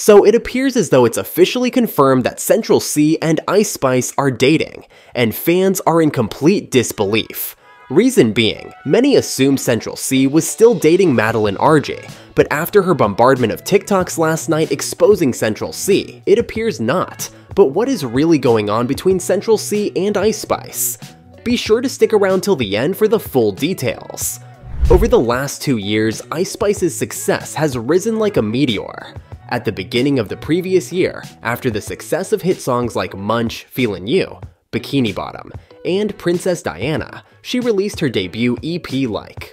So it appears as though it's officially confirmed that Central Cee and Ice Spice are dating, and fans are in complete disbelief. Reason being, many assumed Central Cee was still dating Madeline Argy, but after her bombardment of TikToks last night exposing Central Cee, it appears not. But what is really going on between Central Cee and Ice Spice? Be sure to stick around till the end for the full details. Over the last 2 years, Ice Spice's success has risen like a meteor. At the beginning of the previous year, after the success of hit songs like Munch, Feelin' You, Bikini Bottom, and Princess Diana, she released her debut EP Like.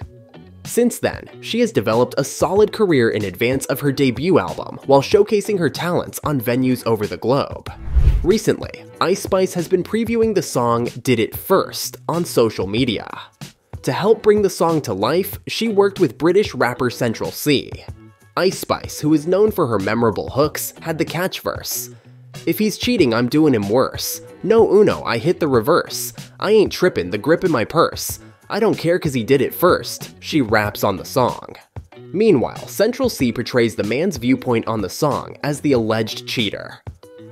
Since then, she has developed a solid career in advance of her debut album while showcasing her talents on venues over the globe. Recently, Ice Spice has been previewing the song Did It First on social media. To help bring the song to life, she worked with British rapper Central Cee. Ice Spice, who is known for her memorable hooks, had the catch verse. "If he's cheating, I'm doing him worse. No uno, I hit the reverse. I ain't trippin', the grip in my purse. I don't care cause he did it first," she raps on the song. Meanwhile, Central Cee portrays the man's viewpoint on the song as the alleged cheater.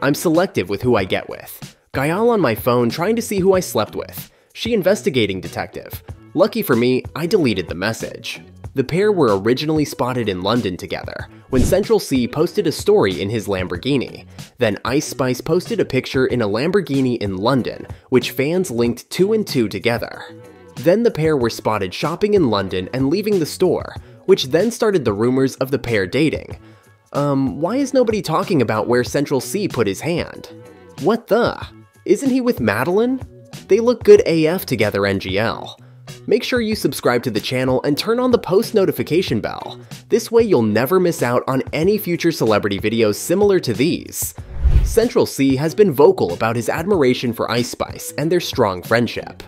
"I'm selective with who I get with. Guy on my phone trying to see who I slept with. She investigating detective. Lucky for me, I deleted the message." The pair were originally spotted in London together, when Central Cee posted a story in his Lamborghini. Then Ice Spice posted a picture in a Lamborghini in London, which fans linked 2 and 2 together. Then the pair were spotted shopping in London and leaving the store, which then started the rumors of the pair dating. Why is nobody talking about where Central Cee put his hand? What the? Isn't he with Madeline? They look good AF together, NGL. Make sure you subscribe to the channel and turn on the post notification bell. This way you'll never miss out on any future celebrity videos similar to these. Central Cee has been vocal about his admiration for Ice Spice and their strong friendship.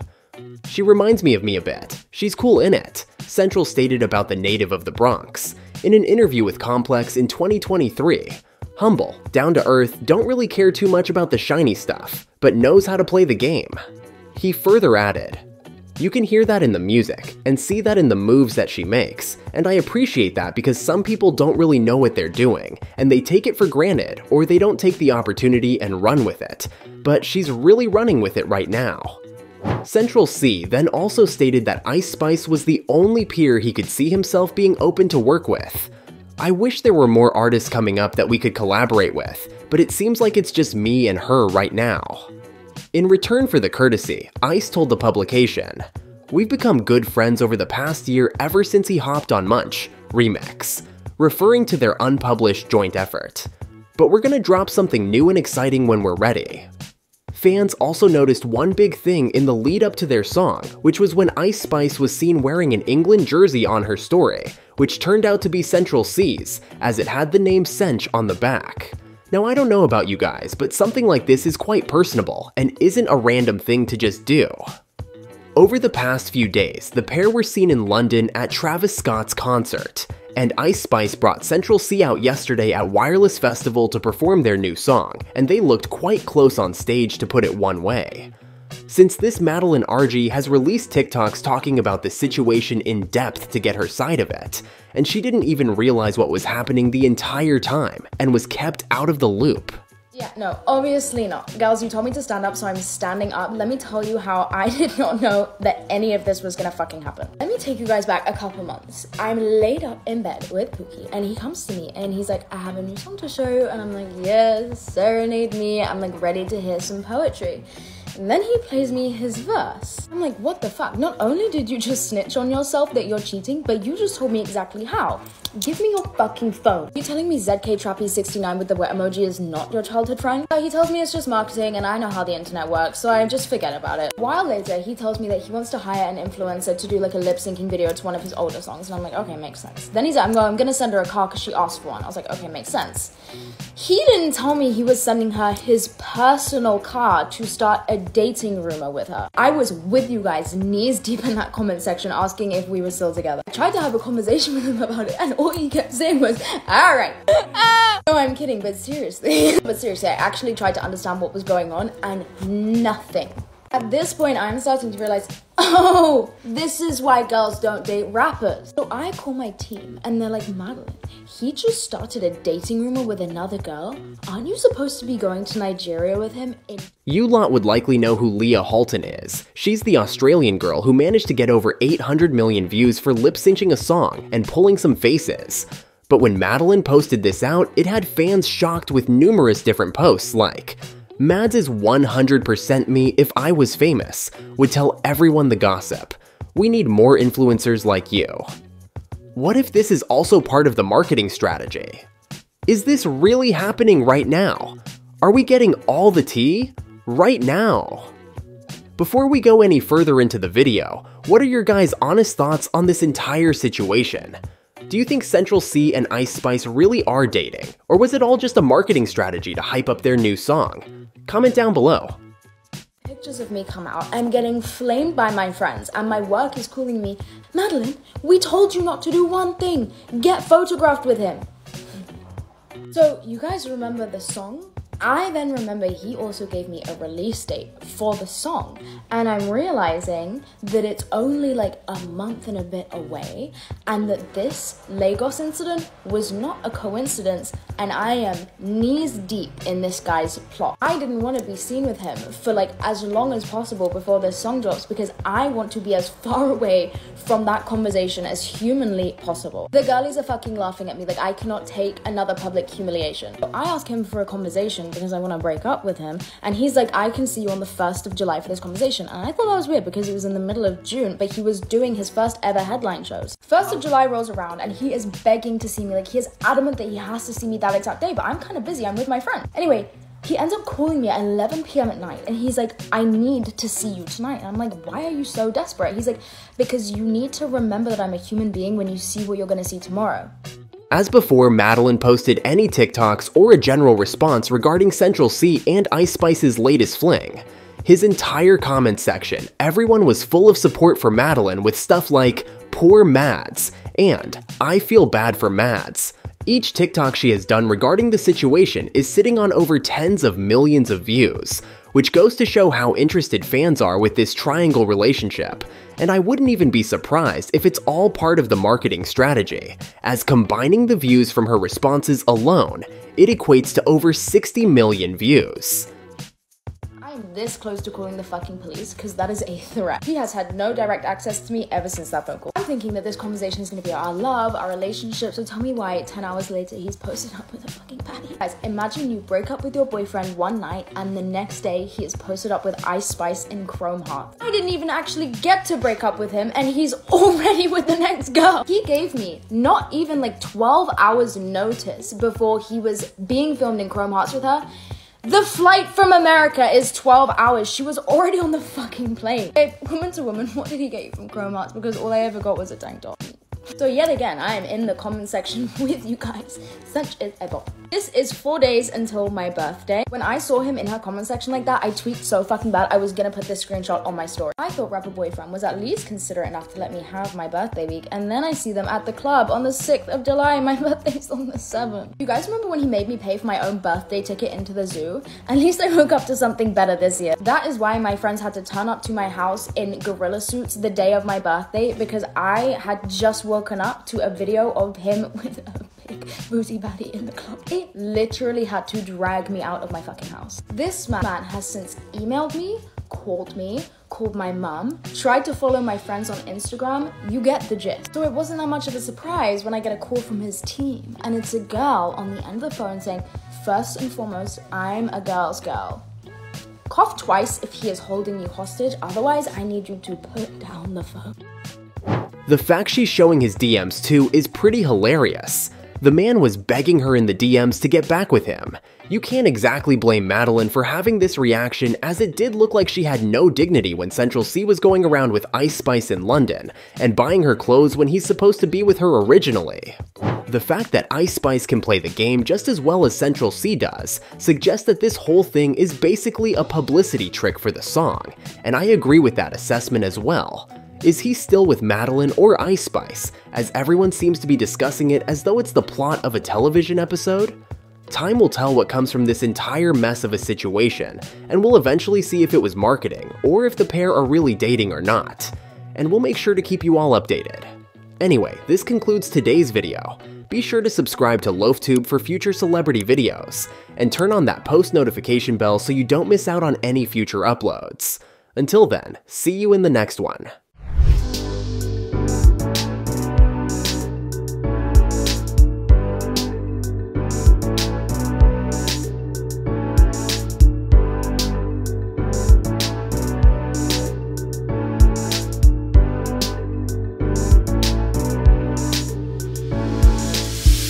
"She reminds me of me a bit. She's cool in it," Central stated about the native of the Bronx. In an interview with Complex in 2023, "Humble, down to earth, don't really care too much about the shiny stuff, but knows how to play the game." He further added, "You can hear that in the music, and see that in the moves that she makes, and I appreciate that because some people don't really know what they're doing, and they take it for granted, or they don't take the opportunity and run with it. But she's really running with it right now." Central Cee then also stated that Ice Spice was the only peer he could see himself being open to work with. "I wish there were more artists coming up that we could collaborate with, but it seems like it's just me and her right now." In return for the courtesy, Ice told the publication, "We've become good friends over the past year ever since he hopped on Munch, remix," referring to their unpublished joint effort. "But we're gonna drop something new and exciting when we're ready." Fans also noticed one big thing in the lead up to their song, which was when Ice Spice was seen wearing an England jersey on her story, which turned out to be Central Cee's, as it had the name Cench on the back. Now I don't know about you guys, but something like this is quite personable, and isn't a random thing to just do. Over the past few days, the pair were seen in London at Travis Scott's concert, and Ice Spice brought Central Cee out yesterday at Wireless Festival to perform their new song, and they looked quite close on stage, to put it one way. Since this, Madeline Argy has released TikToks talking about the situation in depth to get her side of it, and she didn't even realize what was happening the entire time, and was kept out of the loop. Yeah, no, obviously not. Girls, you told me to stand up, so I'm standing up. Let me tell you how I did not know that any of this was gonna fucking happen. Let me take you guys back a couple months. I'm laid up in bed with Pookie, and he comes to me, and he's like, "I have a new song to show," and I'm like, "Yes, serenade me." I'm like ready to hear some poetry. And then he plays me his verse. I'm like, what the fuck? Not only did you just snitch on yourself that you're cheating, but you just told me exactly how. Give me your fucking phone. You telling me ZK Trappy 69 with the wet emoji is not your childhood friend? He tells me it's just marketing and I know how the internet works, so I just forget about it. A while later, he tells me that he wants to hire an influencer to do like a lip syncing video to one of his older songs, and I'm like, okay, makes sense. Then he's like, I'm gonna send her a car because she asked for one. I was like, okay, makes sense. He didn't tell me he was sending her his personal car to start a dating rumor with her. I was with you guys, knees deep in that comment section, asking if we were still together. I tried to have a conversation with him about it, and all he kept saying was, all right. No, I'm kidding, but seriously. I actually tried to understand what was going on, and nothing At this point, I'm starting to realize, oh, this is why girls don't date rappers. So I call my team and they're like, Madeline, he just started a dating rumor with another girl. Aren't you supposed to be going to Nigeria with him? You lot would likely know who Leah Halton is. She's the Australian girl who managed to get over 800 million views for lip-syncing a song and pulling some faces. But when Madeline posted this out, it had fans shocked with numerous different posts like, Mads is 100% me if I was famous, would tell everyone the gossip. We need more influencers like you. What if this is also part of the marketing strategy? Is this really happening right now? Are we getting all the tea? Right now? Before we go any further into the video, what are your guys' honest thoughts on this entire situation? Do you think Central Cee and Ice Spice really are dating? Or was it all just a marketing strategy to hype up their new song? Comment down below. Pictures of me come out, I'm getting flamed by my friends, and my work is calling me, Madeline, we told you not to do one thing, get photographed with him. So you guys remember the song? I then remember he also gave me a release date for the song, and I'm realizing that it's only like a month and a bit away, and that this Lagos incident was not a coincidence, and I am knees deep in this guy's plot. I didn't want to be seen with him for like as long as possible before this song drops because I want to be as far away from that conversation as humanly possible. The girlies are fucking laughing at me like I cannot take another public humiliation. So I ask him for a conversation because I want to break up with him, and he's like, I can see you on the 1st of July for this conversation. And I thought that was weird because it was in the middle of June, but he was doing his first ever headline shows. 1st of July rolls around and he is begging to see me, like he is adamant that he has to see me that exact day, but I'm kind of busy, I'm with my friend. Anyway, he ends up calling me at 11 p.m. at night and he's like, I need to see you tonight. And I'm like, why are you so desperate? He's like, because you need to remember that I'm a human being when you see what you're gonna see tomorrow. As before, Madeline posted any TikToks or a general response regarding Central Cee and Ice Spice's latest fling. His entire comment section, everyone was full of support for Madeline with stuff like, poor Mads, and I feel bad for Mads. Each TikTok she has done regarding the situation is sitting on over tens of millions of views, which goes to show how interested fans are with this triangle relationship. And I wouldn't even be surprised if it's all part of the marketing strategy, as combining the views from her responses alone, it equates to over 60 million views. I'm this close to calling the fucking police because that is a threat. He has had no direct access to me ever since that phone call. I'm thinking that this conversation is going to be our love, our relationship, so tell me why 10 hours later he's posted up with a fucking baddie. Guys, imagine you break up with your boyfriend one night and the next day he is posted up with Ice Spice in chrome heart. I didn't even actually get to break up with him and he's already with the next girl. He gave me not even like 12 hours notice before he was being filmed in chrome hearts with her. The flight from America is 12 hours. She was already on the fucking plane. Hey, woman to woman, what did he get you from chrome hearts? Because all I ever got was a tank top. So yet again, I am in the comment section with you guys. Such is ever. This is 4 days until my birthday. When I saw him in her comment section like that, I tweaked so fucking bad I was gonna put this screenshot on my story. I thought rapper boyfriend was at least considerate enough to let me have my birthday week, and then I see them at the club on the 6th of July. My birthday's on the 7th. You guys remember when he made me pay for my own birthday ticket into the zoo? At least I woke up to something better this year. That is why my friends had to turn up to my house in gorilla suits the day of my birthday, because I had just woken up to a video of him with a big booty baddie in the club. It literally had to drag me out of my fucking house. This man has since emailed me, called my mum, tried to follow my friends on Instagram. You get the gist. So it wasn't that much of a surprise when I get a call from his team, and it's a girl on the end of the phone saying, first and foremost, I'm a girl's girl. Cough twice if he is holding you hostage, otherwise I need you to put down the phone. The fact she's showing his DMs too is pretty hilarious. The man was begging her in the DMs to get back with him. You can't exactly blame Madeline for having this reaction, as it did look like she had no dignity when Central Cee was going around with Ice Spice in London and buying her clothes when he's supposed to be with her originally. The fact that Ice Spice can play the game just as well as Central Cee does suggests that this whole thing is basically a publicity trick for the song, and I agree with that assessment as well. Is he still with Madeline or Ice Spice, as everyone seems to be discussing it as though it's the plot of a television episode? Time will tell what comes from this entire mess of a situation, and we'll eventually see if it was marketing, or if the pair are really dating or not. And we'll make sure to keep you all updated. Anyway, this concludes today's video. Be sure to subscribe to LoafTube for future celebrity videos, and turn on that post notification bell so you don't miss out on any future uploads. Until then, see you in the next one.